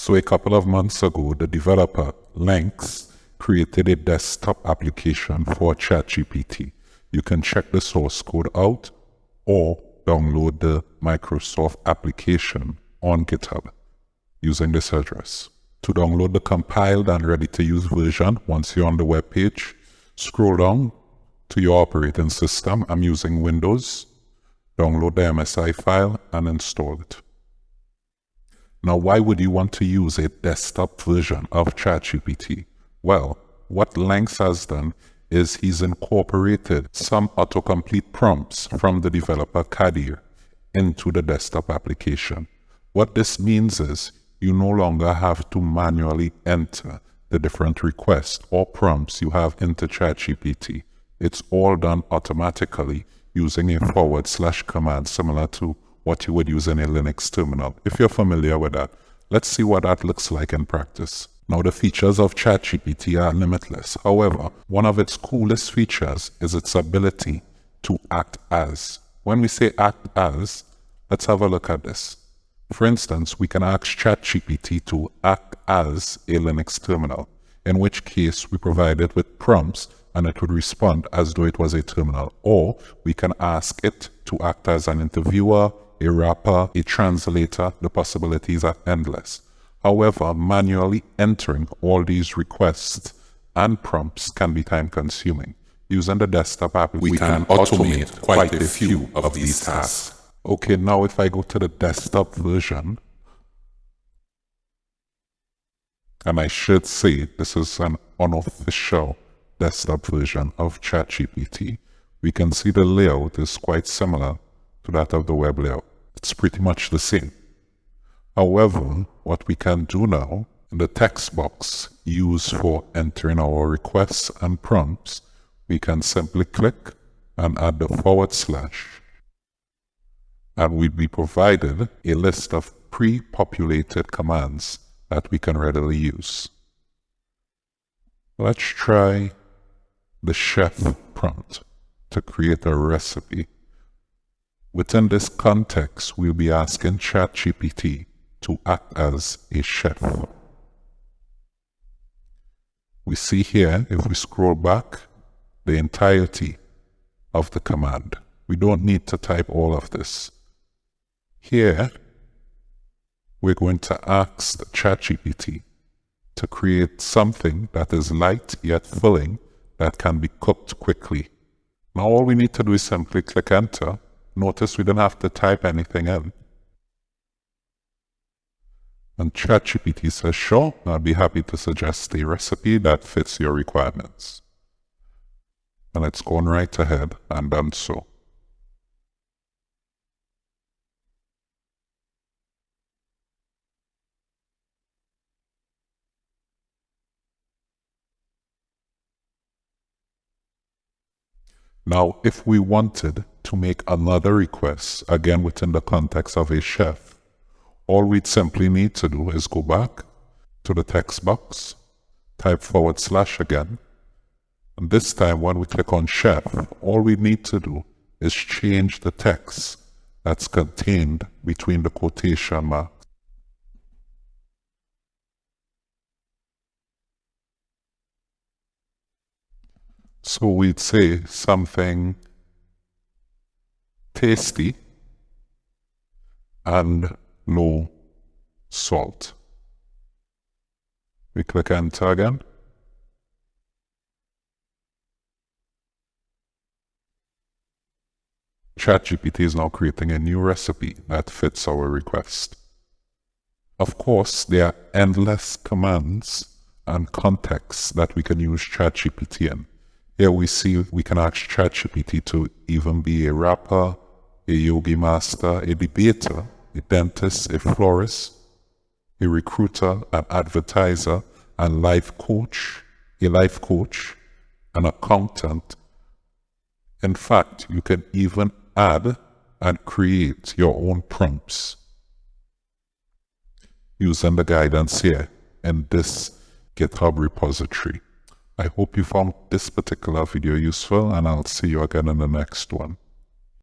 So a couple of months ago, the developer, Lynx, created a desktop application for ChatGPT. You can check the source code out or download the Microsoft application on GitHub using this address. To download the compiled and ready-to-use version, once you're on the web page, scroll down to your operating system. I'm using Windows. Download the MSI file and install it. Now, why would you want to use a desktop version of ChatGPT? Well, what Lynx has done is he's incorporated some autocomplete prompts from the developer Kadir into the desktop application. What this means is you no longer have to manually enter the different requests or prompts you have into ChatGPT. It's all done automatically using a / command similar to what you would use in a Linux terminal. If you're familiar with that, let's see what that looks like in practice. Now, the features of ChatGPT are limitless. However, one of its coolest features is its ability to act as. When we say act as, let's have a look at this. For instance, we can ask ChatGPT to act as a Linux terminal, in which case we provide it with prompts and it would respond as though it was a terminal. Or we can ask it to act as an interviewer, a rapper, a translator. The possibilities are endless. However, manually entering all these requests and prompts can be time-consuming. Using the desktop app, we can automate quite a few of these tasks. Okay, now if I go to the desktop version, and I should say this is an unofficial desktop version of ChatGPT, we can see the layout is quite similar to that of the web layout. It's pretty much the same. However, what we can do now, in the text box used for entering our requests and prompts, we can simply click and add the / and we'll be provided a list of pre-populated commands that we can readily use. Let's try the chef prompt to create a recipe. Within this context, we'll be asking ChatGPT to act as a chef. We see here, if we scroll back, the entirety of the command. We don't need to type all of this. Here, we're going to ask the ChatGPT to create something that is light yet filling that can be cooked quickly. Now all we need to do is simply click enter. Notice we don't have to type anything in. And ChatGPT says, sure, I'll be happy to suggest a recipe that fits your requirements. And it's gone right ahead and done so. Now, if we wanted to make another request, again within the context of a chef, all we'd simply need to do is go back to the text box, type / again, and this time when we click on chef, all we need to do is change the text that's contained between the quotation marks. So we'd say something tasty and low salt. We click enter again. ChatGPT is now creating a new recipe that fits our request. Of course, there are endless commands and contexts that we can use ChatGPT in. Here we see we can ask ChatGPT to even be a rapper, a yogi master, a debater, a dentist, a florist, a recruiter, an advertiser, and a life coach, an accountant. In fact, you can even add and create your own prompts using the guidance here in this GitHub repository. I hope you found this particular video useful, and I'll see you again in the next one.